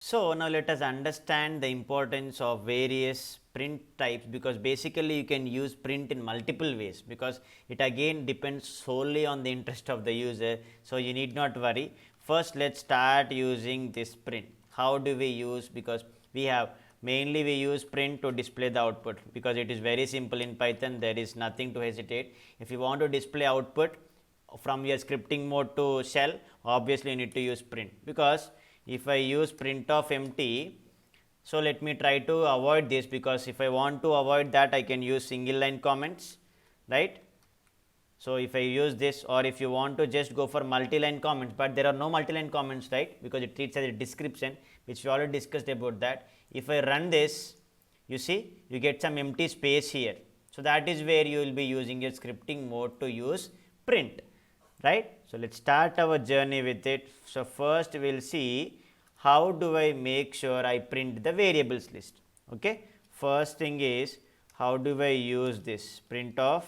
So, now let us understand the importance of various print types, because basically you can use print in multiple ways, because it again depends solely on the interest of the user. So, you need not worry. First, let us start using this print. How do we use? Because we have mainly we use print to display the output, because it is very simple in Python. There is nothing to hesitate. If you want to display output from your scripting mode to shell, obviously you need to use print, because if I use print of empty, so let me try to avoid this, because if I want to avoid that, I can use single line comments, right. So, if I use this, or if you want to just go for multi-line comments, but there are no multi-line comments, right, because it treats as a description, which we already discussed about that. If I run this, you see you get some empty space here. So, that is where you will be using your scripting mode to use print, right. So, let us start our journey with it. So, first we will see how do I make sure I print the variables list. Okay. First thing is, how do I use this print of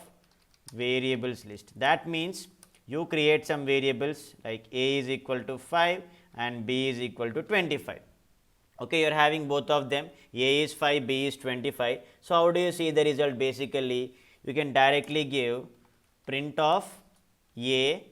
variables list? That means you create some variables like a is equal to 5 and b is equal to 25. Okay, you are having both of them, a is 5, b is 25. So, how do you see the result? Basically, you can directly give print of a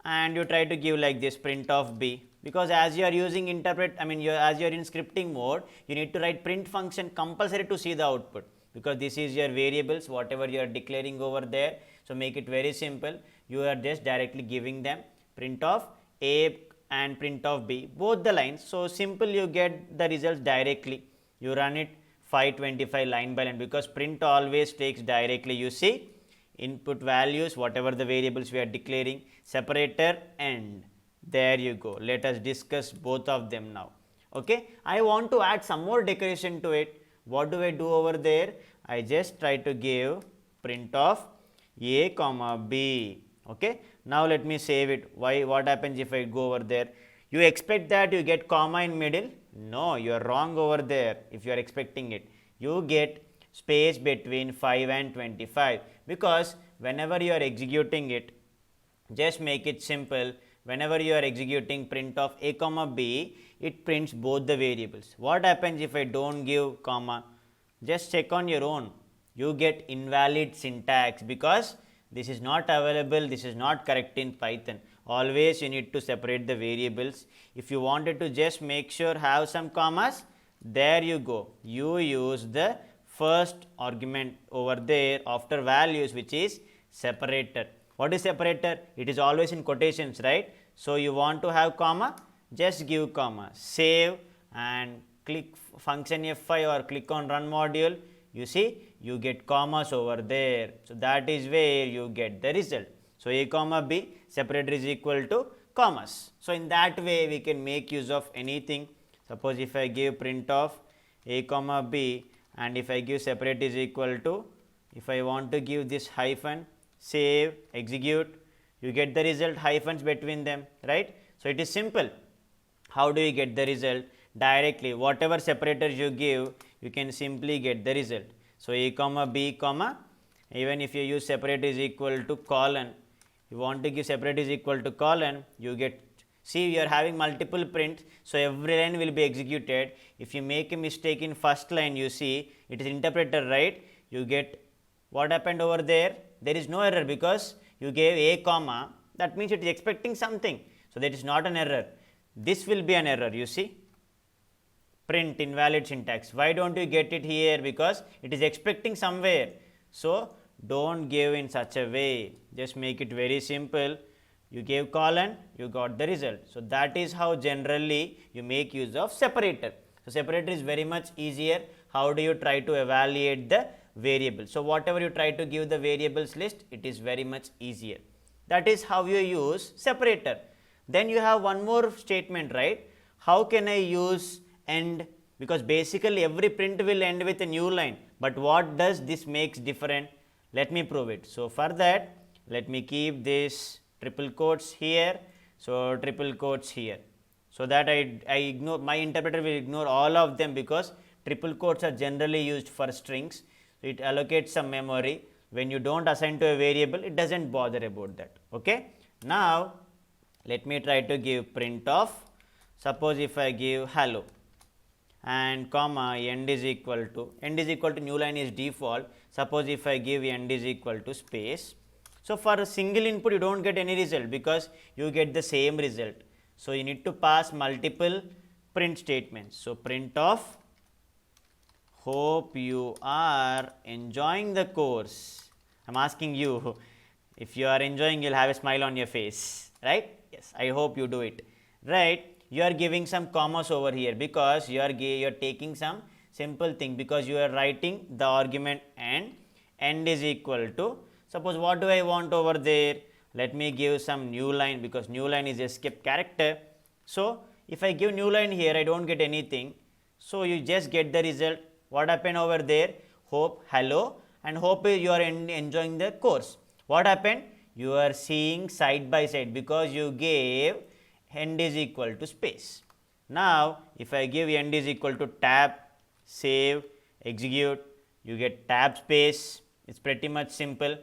and you try to give like this print of b, because as you are using interpret, as you are in scripting mode, you need to write print function compulsory to see the output, because this is your variables whatever you are declaring over there. So, make it very simple, you are just directly giving them print of a and print of b, both the lines. So, simple, you get the results directly, you run it 525 line by line, because print always takes directly, you see input values whatever the variables we are declaring, separator, and there you go. Let us discuss both of them now. Okay, I want to add some more decoration to it. What do I do over there? I just try to give print of a comma b. Okay, now let me save it. Why? What happens if I go over there? You expect that you get comma in middle? No, you are wrong over there. If you are expecting it, you get space between 5 and 25, because whenever you are executing it, just make it simple. Whenever you are executing print of a comma b, it prints both the variables. What happens if I don't give comma? Just check on your own. You get invalid syntax, because this is not available, this is not correct in Python. Always you need to separate the variables. If you wanted to just make sure have some commas, there you go. You use the first argument over there after values, which is separator. What is separator? It is always in quotations, right. So, you want to have comma, just give comma, save and click function F5 or click on run module, you see you get commas over there. So, that is where you get the result. So, a comma b, separator is equal to commas. So, in that way we can make use of anything. Suppose if I give print of a comma b, and if I give separate is equal to, if I want to give this hyphen, save, execute, you get the result, hyphens between them, right. So, it is simple. How do you get the result? Directly, whatever separators you give, you can simply get the result. So, a comma b comma, even if you use separate is equal to colon, you want to give separate is equal to colon, you get, see you are having multiple prints. So, every line will be executed. If you make a mistake in first line, you see it is interpreter, right, you get what happened over there? There is no error, because you gave a comma, that means it is expecting something. So, that is not an error. This will be an error, you see, print invalid syntax. Why don't you get it here? Because it is expecting somewhere. So, don't give in such a way, just make it very simple. You gave colon, you got the result. So, that is how generally you make use of separator. So, separator is very much easier. How do you try to evaluate the variable? So, whatever you try to give the variables list, it is very much easier. That is how you use separator. Then you have one more statement, right. How can I use end? Because basically every print will end with a new line, but what does this makes different? Let me prove it. So, for that, let me keep this triple quotes here. So, triple quotes here, so that I ignore, my interpreter will ignore all of them, because triple quotes are generally used for strings. It allocates some memory. When you don't assign to a variable, it doesn't bother about that. Okay. Now, let me try to give print of suppose if I give hello and comma end is equal to new line is default. Suppose if I give end is equal to space. So, for a single input you do not get any result because you get the same result. So, you need to pass multiple print statements. So, print of hope you are enjoying the course. I am asking you, if you are enjoying, you will have a smile on your face, right? Yes, I hope you do it, right? You are giving some commas over here because you are taking some simple thing, because you are writing the argument and end is equal to, suppose what do I want over there? Let me give some new line, because new line is escape character. So, if I give new line here, I do not get anything. So, you just get the result. What happened over there? Hope, hello, and hope you are enjoying the course. What happened? You are seeing side by side because you gave end is equal to space. Now, if I give end is equal to tab, save, execute, you get tab space. It is pretty much simple.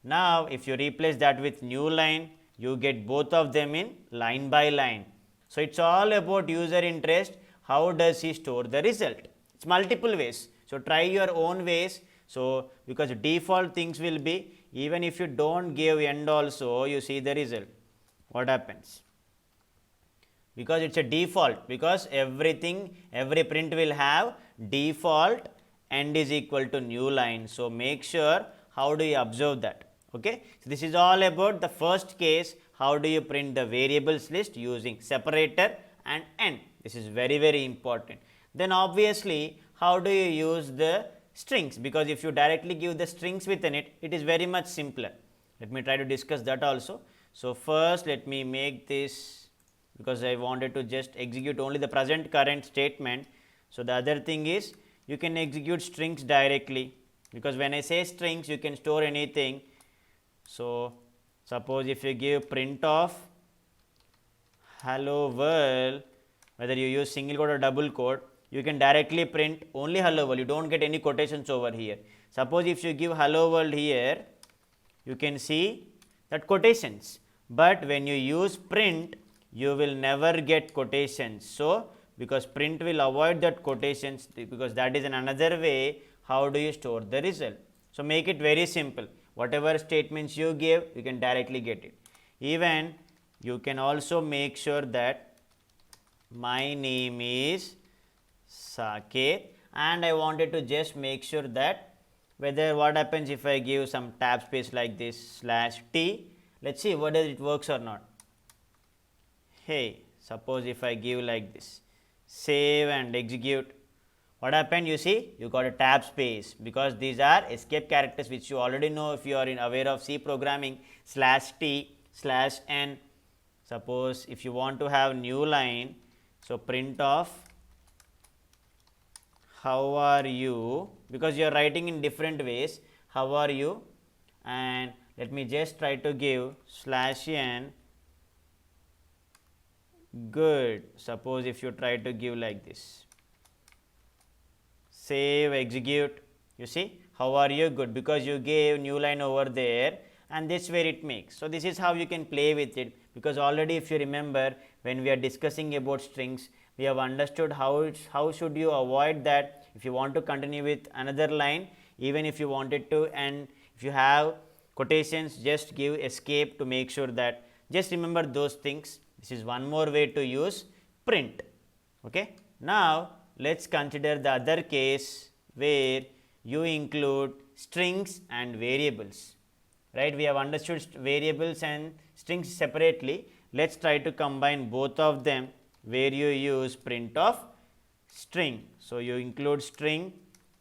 Now, if you replace that with new line, you get both of them in line by line. So, it is all about user interest. How does he store the result? It is multiple ways. So, try your own ways. So, because default things will be, even if you do not give end also, you see the result. What happens? Because it is a default, because every print will have default end is equal to new line. So, make sure how do you observe that. Okay. So, this is all about the first case, how do you print the variables list using separator and end. This is very, very important. Then obviously, how do you use the strings, because if you directly give the strings within it, it is very much simpler. Let me try to discuss that also. So, first let me make this, because I wanted to just execute only the present current statement. So, the other thing is you can execute strings directly, because when I say strings you can store anything. So, suppose if you give print of hello world, whether you use single quote or double quote, you can directly print only hello world, you do not get any quotations over here. Suppose if you give hello world here, you can see that quotations, but when you use print, you will never get quotations. So, because print will avoid that quotations, because that is another way how do you store the result. So, make it very simple, whatever statements you give, you can directly get it. Even you can also make sure that my name is Saket, and I wanted to just make sure that whether what happens if I give some tab space like this /t, let us see whether it works or not. Hey, suppose if I give like this, save and execute, what happened? You see, you got a tab space, because these are escape characters which you already know if you are aware of C programming, /t/n. Suppose if you want to have new line, so print of how are you, because you are writing in different ways, how are you, and let me just try to give /n good. Suppose if you try to give like this, save, execute, you see how are you good, because you gave new line over there and this where it makes. So, this is how you can play with it, because already if you remember when we are discussing about strings, we have understood how should you avoid that if you want to continue with another line, even if you wanted to, and if you have quotations, just give escape to make sure that, just remember those things. This is one more way to use print. Okay. Now, let us consider the other case where you include strings and variables, right. We have understood variables and strings separately. Let us try to combine both of them, where you use print of string. So, you include string,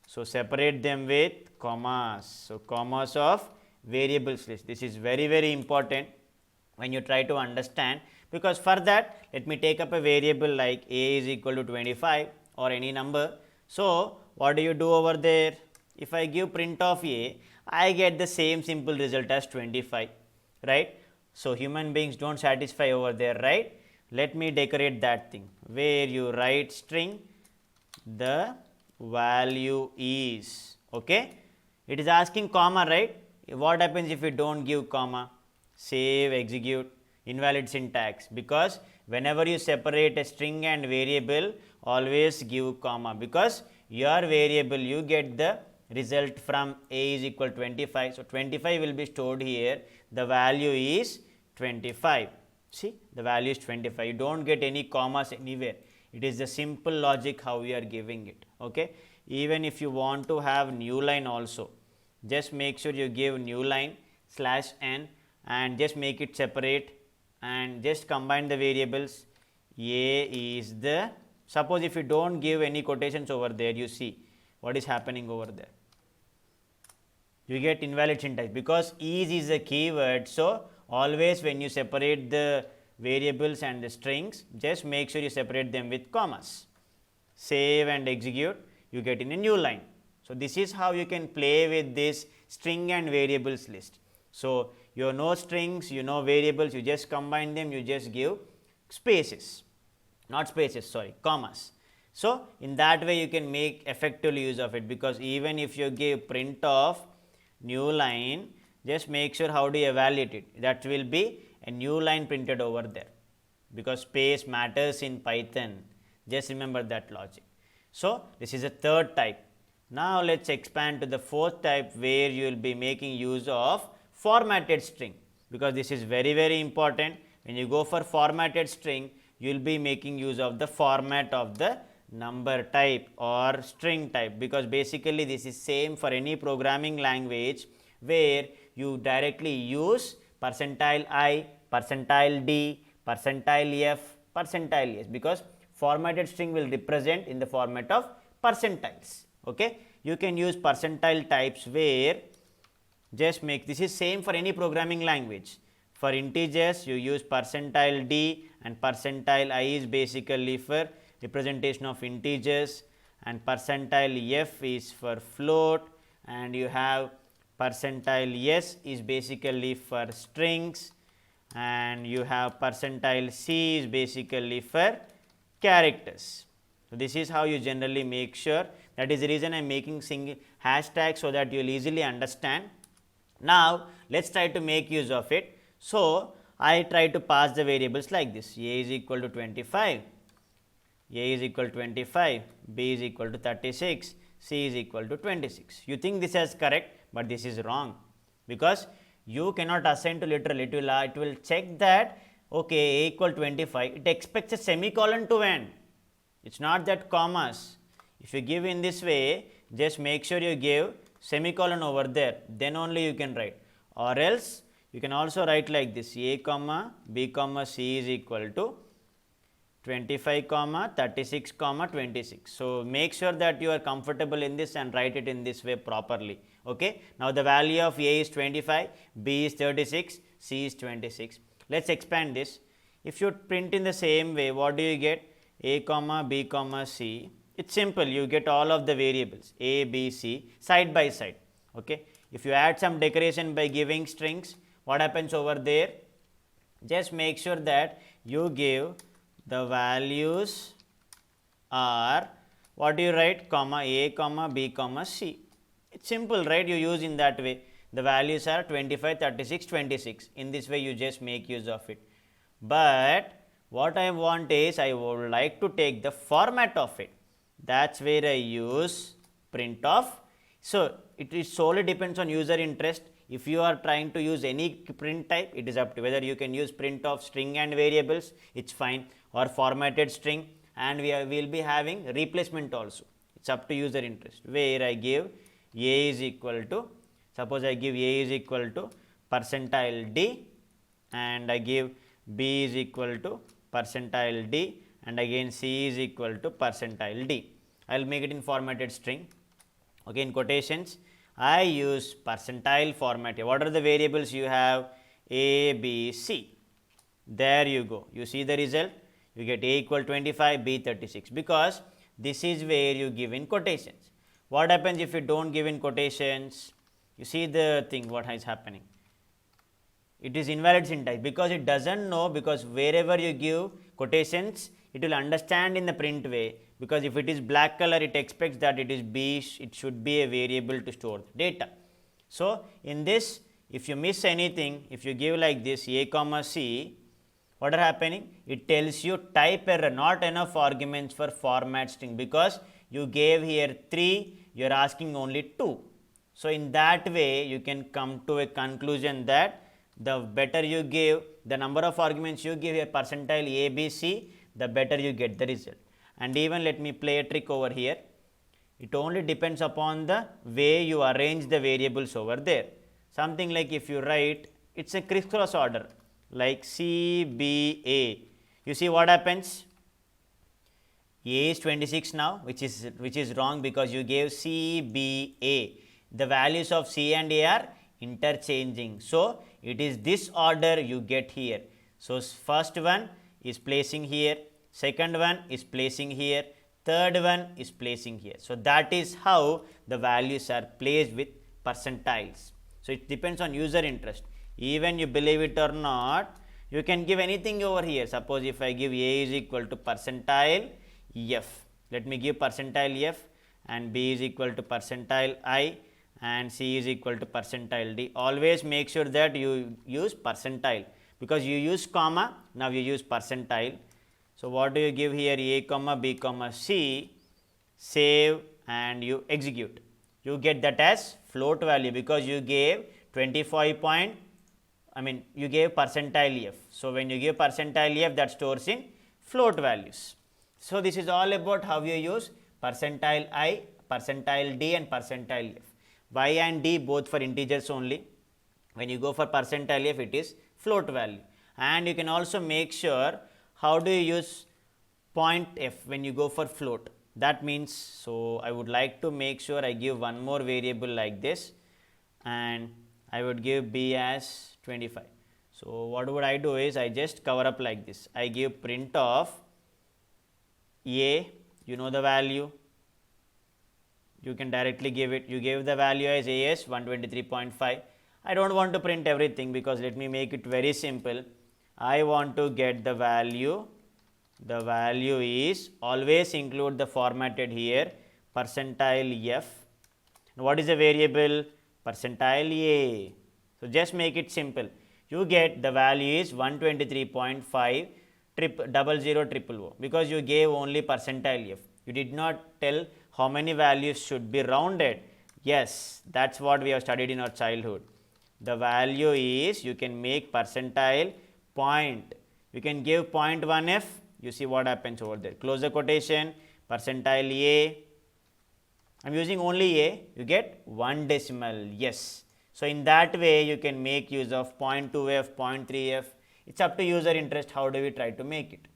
so separate them with commas. So, commas of variables list. This is very, very important when you try to understand, because for that let me take up a variable like a is equal to 25 or any number. So, what do you do over there? If I give print of a, I get the same simple result as 25, right. So, human beings do not satisfy over there, right. Let me decorate that thing, where you write string, the value is, okay. It is asking comma, right. What happens if you do not give comma? Save, execute, invalid syntax, because whenever you separate a string and variable, always give comma, because your variable you get the result from a is equal to 25. So, 25 will be stored here, the value is 25. See, the value is 25. You do not get any commas anywhere. It is the simple logic how we are giving it. Okay. Even if you want to have new line also, just make sure you give new line /n and just make it separate and just combine the variables. A is the, suppose if you do not give any quotations over there, you see what is happening over there. You get invalid syntax because is a keyword. So, always when you separate the variables and the strings, just make sure you separate them with commas. Save and execute, you get in a new line. So, this is how you can play with this string and variables list. So, you know strings, you know variables, you just combine them, you just give spaces, not spaces, sorry, commas. So, in that way you can make effective use of it, because even if you give print of new line, just make sure how do you evaluate it. That will be a new line printed over there, because space matters in Python. Just remember that logic. So, this is a third type. Now, let us expand to the fourth type, where you will be making use of formatted string, because this is very, very important. When you go for formatted string, you will be making use of the format of the number type or string type, because basically this is same for any programming language where you directly use %i, %d, %f, %s, because formatted string will represent in the format of percentiles. Okay. You can use percentile types where just make, this is same for any programming language. For integers you use %d and %i is basically for representation of integers, and %f is for float, and you have %s is basically for strings, and you have %c is basically for characters. So, this is how you generally make sure. That is the reason I am making single hashtag, so that you will easily understand. Now, let us try to make use of it. So, I try to pass the variables like this: a is equal to 25, a is equal to 25, b is equal to 36, c is equal to 26. You think this is correct, but this is wrong, because you cannot assign to literal. It will check that okay, a equal 25, it expects a semicolon to end. It is not that commas. If you give in this way, just make sure you give semicolon over there, then only you can write, or else you can also write like this: a comma b comma c is equal to 25 comma 36 comma 26. So, make sure that you are comfortable in this and write it in this way properly. Okay. Now, the value of a is 25, b is 36, c is 26. Let us expand this. If you print in the same way, what do you get? A comma b comma c. It is simple, you get all of the variables a, b, c side by side. Okay. If you add some decoration by giving strings, what happens over there? Just make sure that you give the values are, what do you write? Comma a, comma b, comma c. It's simple, right? You use in that way. The values are 25, 36, 26. In this way, you just make use of it. But what I want is, I would like to take the format of it. That's where I use print of. So, it is solely depends on user interest. If you are trying to use any print type, it is up to whether you can use print of string and variables, it's fine, or formatted string, and we will be having replacement also. It's up to user interest, where I give a is equal to, suppose I give a is equal to %d, and I give b is equal to %d, and again c is equal to %d. I will make it in formatted string. Okay, in quotations, I use percentile format. What are the variables you have? A, B, C. There you go. You see the result? You get A equal 25, B 36, because this is where you give in quotations. What happens if you do not give in quotations? You see the thing, what is happening? It is invalid syntax, because it does not know, because wherever you give quotations, it will understand in the print way, because if it is black color, it expects that it is B, it should be a variable to store the data. So, in this, if you miss anything, if you give like this A comma C, what are happening? It tells you type error, not enough arguments for format string, because you gave here 3, you are asking only 2. So in that way you can come to a conclusion that the better you give, the number of arguments you give here percentile A, B, C, the better you get the result. And even let me play a trick over here. It only depends upon the way you arrange the variables over there. Something like if you write, it's a crisscross order like C, B, A. You see what happens? A is 26 now, which is wrong because you gave C, B, A. The values of C and A are interchanging. So it is this order you get here. So first one is placing here, second one is placing here, third one is placing here. So that is how the values are placed with percentiles. So it depends on user interest. Even you believe it or not, you can give anything over here. Suppose if I give A is equal to percentile F, let me give percentile F, and B is equal to percentile I, and C is equal to percentile D. Always make sure that you use percentile, because you use comma, now you use percentile. So what do you give here? A comma B comma C, save and you execute. You get that as float value because you gave 25 point, you gave percentile F. So when you give percentile F, that stores in float values. So this is all about how you use percentile I, percentile D and percentile F. Y and D both for integers only. When you go for percentile F, it is float value. And you can also make sure how do you use point F when you go for float. That means, so I would like to make sure I give one more variable like this, and I would give B as 25. So what would I do is I just cover up like this. I give print of A, you know the value, you can directly give it. You gave the value as A as 123.5. I don't want to print everything because let me make it very simple. I want to get the value. The value is, always include the formatted here, percentile F. What is the variable? Percentile A. So just make it simple. You get the value is 123.5 0000 because you gave only percentile F. You did not tell how many values should be rounded. Yes, that's what we have studied in our childhood. The value is, you can make percentile point. You can give 0.1F. You see what happens over there. Close the quotation, percentile A. I am using only A. You get 1 decimal. Yes. So in that way, you can make use of 0.2F, 0.3F. It's up to user interest. How do we try to make it?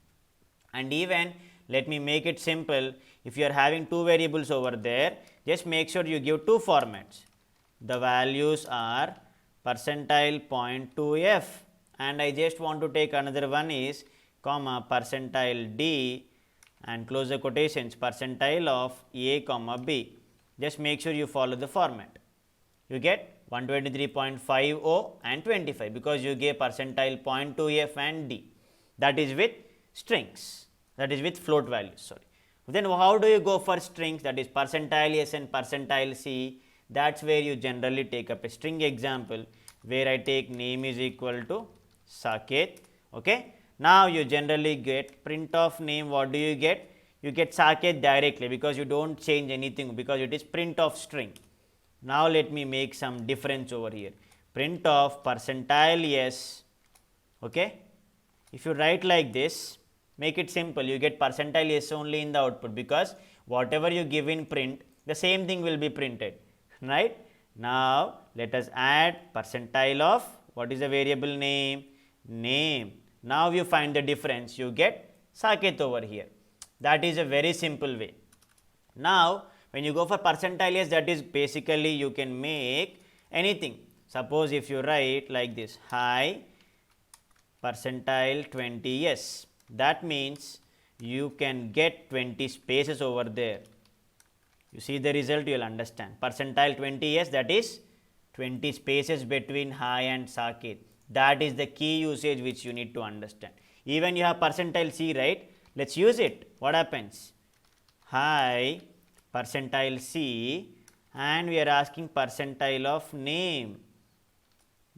And even let me make it simple. If you are having 2 variables over there, just make sure you give 2 formats. The values are percentile 0.2F, and I just want to take another one is comma percentile D and close the quotations, percentile of A comma B. Just make sure you follow the format. You get 123.50 and 25 because you gave percentile 0.2F and D. That is with strings, that is with float values, sorry. Then how do you go for strings, that is percentile S and percentile C? That's where you generally take up a string example where I take name is equal to Saket. Okay. Now you generally get print of name. What do you get? You get Saket directly because you don't change anything because it is print of string. Now let me make some difference over here. Print of percentile S. Okay. If you write like this, make it simple. You get percentile S only in the output because whatever you give in print, the same thing will be printed. Right. Now let us add percentile of, what is the variable name? Name. Now you find the difference, you get Saket over here. That is a very simple way. Now when you go for percentile S, that is basically you can make anything. Suppose if you write like this, hi percentile 20S, that means you can get 20 spaces over there. You see the result, you will understand. Percentile 20S, that is 20 spaces between hi and Saket. That is the key usage which you need to understand. Even you have percentile C, right? Let's use it. What happens? Hi percentile C, and we are asking percentile of name.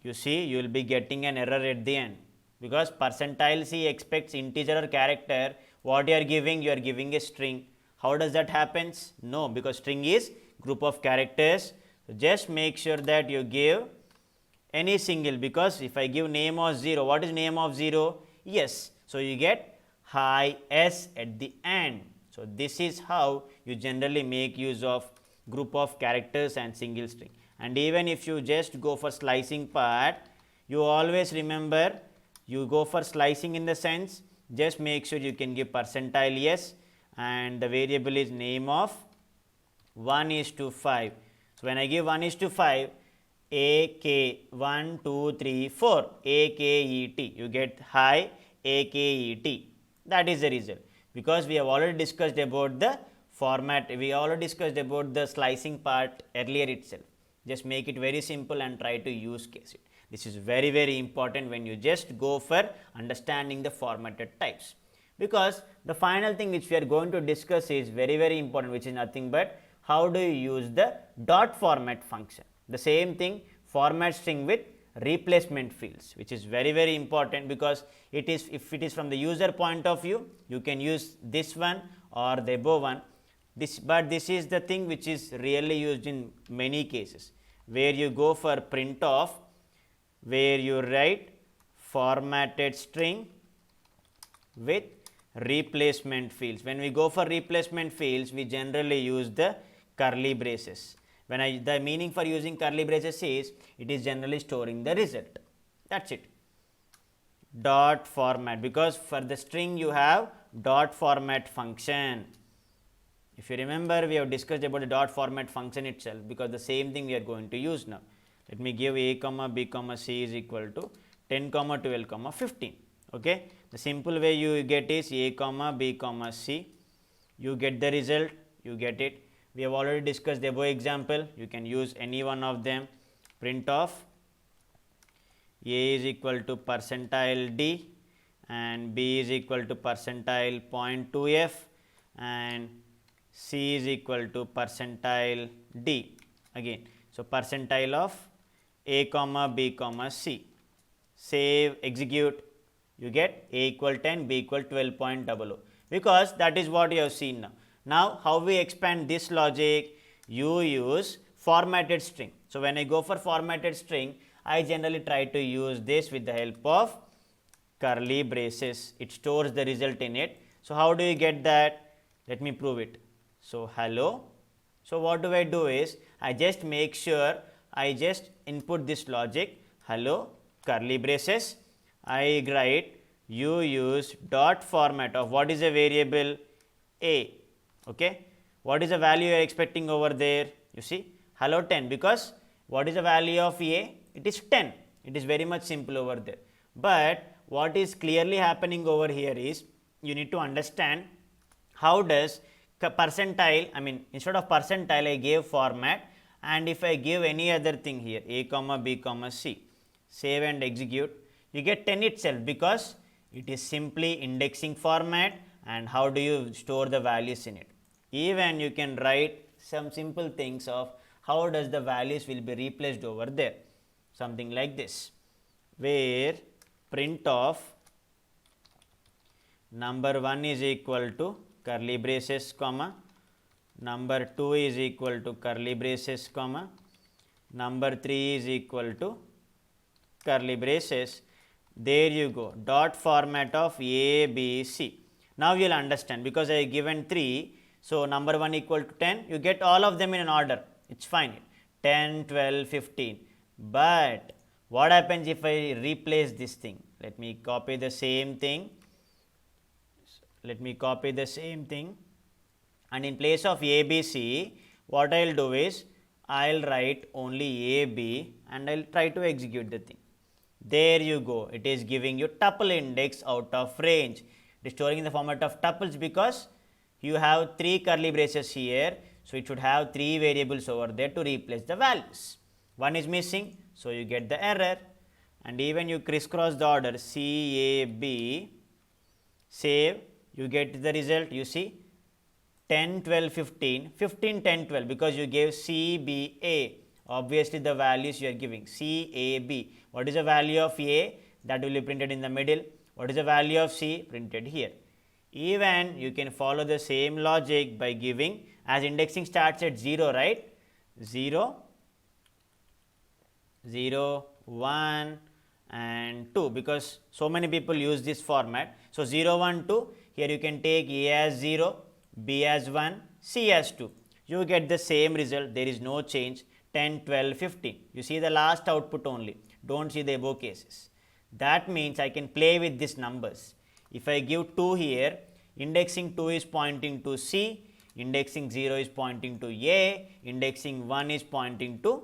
You see, you will be getting an error at the end. because percentile C expects integer or character. What you are giving a string. How does that happens? No, because string is group of characters. So just make sure that you give any single, because if I give name of 0, what is name of 0? Yes. So you get high S at the end. So this is how you generally make use of group of characters and single string. And even if you just go for slicing part, you always remember, you go for slicing in the sense, just make sure you can give percentile S and the variable is name of 1:5. So when I give 1:5, AK 1, 2, 3, 4 AKET, you get high AKET. That is the result, because we have already discussed about the format, we already discussed about the slicing part earlier itself. Just make it very simple and try to use case it. This is very, very important when you just go for understanding the formatted types, because the final thing which we are going to discuss is very, very important, which is nothing but how do you use the dot format function. The same thing, format string with replacement fields, which is very, very important, because it is, if it is from the user point of view, you can use this one or the above one. But this is the thing which is really used in many cases, where you go for print of, where you write formatted string with replacement fields. When we go for replacement fields, we generally use the curly braces. The meaning for using curly braces is, it is generally storing the result. That's it. Dot format, because for the string you have dot format function. If you remember, we have discussed about the dot format function itself, because the same thing we are going to use now. Let me give a comma b comma c is equal to 10 comma 12 comma 15. Okay. The simple way you get is a comma b comma c. You get the result, you get it. We have already discussed the above example. You can use any one of them. Print of a is equal to percentile d and b is equal to percentile 0.2f and c is equal to percentile d again. So percentile of a comma b comma c. Save, execute, you get a equal 10, b equal 12.00, because that is what you have seen now. Now how we expand this logic? You use formatted string. So when I go for formatted string, I generally try to use this with the help of curly braces. It stores the result in it. So how do you get that? Let me prove it. So hello. So what do I do is, I just make sure I just input this logic, hello, curly braces. I write, you use dot format of what is a variable? A. Okay. What is the value you are expecting over there? You see, hello 10, because what is the value of A? It is 10. It is very much simple over there. But what is clearly happening over here is, you need to understand how does percentile, I mean instead of percentile I gave format, and if I give any other thing here, a comma b comma c, save and execute, you get 10 itself, because it is simply indexing format. And how do you store the values in it? Even you can write some simple things of how does the values will be replaced over there, something like this, where print of number 1 is equal to curly braces comma, number 2 is equal to curly braces comma, number 3 is equal to curly braces. There you go, dot format of A, B, C. Now you will understand, because I have given 3, so number 1 equal to 10, you get all of them in an order, it is fine, 10, 12, 15. But what happens if I replace this thing? Let me copy the same thing. And in place of A, B, C, what I will do is, I will write only A, B and I will try to execute the thing. There you go, it is giving you tuple index out of range. It is storing in the format of tuples, because you have 3 curly braces here, so it should have 3 variables over there to replace the values. One is missing, so you get the error. And even you crisscross the order C, A, B, save, you get the result. You see 10, 12, 15, 15, 10, 12, because you gave C, B, A. Obviously the values you are giving C, A, B. What is the value of A? that will be printed in the middle. What is the value of C? Printed here. Even you can follow the same logic by giving, as indexing starts at 0, right? 0, 0, 1 and 2, because so many people use this format. So, 0, 1, 2, here you can take A as 0, B as 1, C as 2. You get the same result, there is no change, 10, 12, 15. You see the last output only, do not see the above cases. That means I can play with these numbers. If I give 2 here, indexing 2 is pointing to C, indexing 0 is pointing to A, indexing 1 is pointing to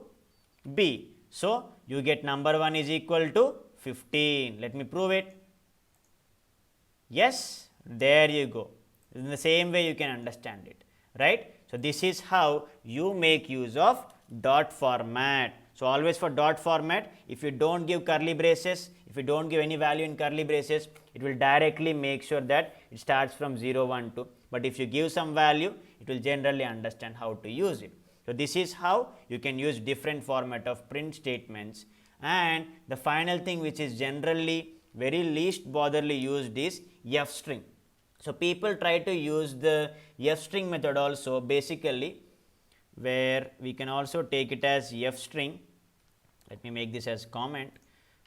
B. So, you get number 1 is equal to 15. Let me prove it. Yes, there you go. In the same way you can understand it, right? So, this is how you make use of dot format. So, always for dot format, if you do not give curly braces, if you do not give any value in curly braces, it will directly make sure that it starts from 0, 1, 2. But if you give some value, it will generally understand how to use it. So, this is how you can use different format of print statements. And the final thing which is generally very least botherly used is F string. So, people try to use the F string method also, basically where we can also take it as F string. Let me make this as comment.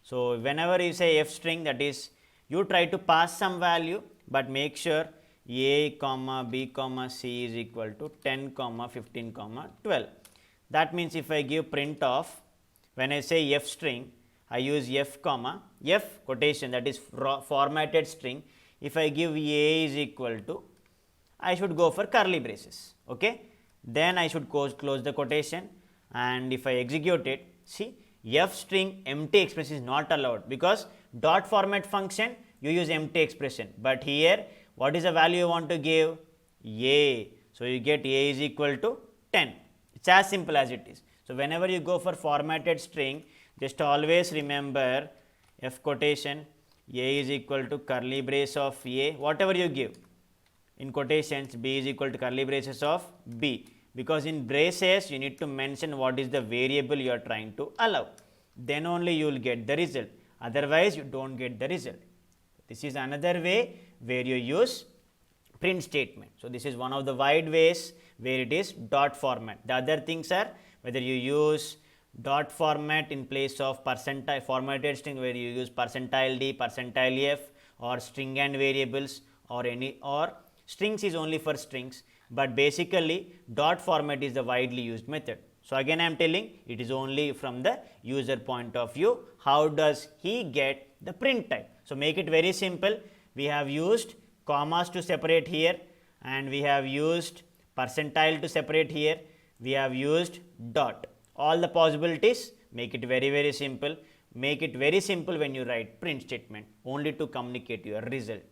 So, whenever you say F string, that is you try to pass some value, but make sure A comma B comma C is equal to 10 comma 15 comma 12. That means if I give print of, when I say F string, I use F comma F quotation, that is formatted string. If I give A is equal to, I should go for curly braces, okay. Then I should close the quotation, and if I execute it, see, F string empty expression is not allowed, because dot format function you use empty expression, but here what is the value you want to give? A. So, you get A is equal to 10. It is as simple as it is. So, whenever you go for formatted string, just always remember F quotation, A is equal to curly brace of A, whatever you give. In quotations, B is equal to curly braces of B, because in braces you need to mention what is the variable you are trying to allow. Then only you will get the result, otherwise you do not get the result. This is another way where you use print statement. So, this is one of the wide ways where it is dot format. The other things are whether you use dot format in place of percentile formatted string, where you use percentile D, percentile F, or string and variables, or any, or strings is only for strings, but basically dot format is the widely used method. So, again I am telling, it is only from the user point of view, how does he get the print type. So, make it very simple. We have used commas to separate here, and we have used percentile to separate here, we have used dot. All the possibilities, make it very simple. Make it very simple when you write print statement, only to communicate your result.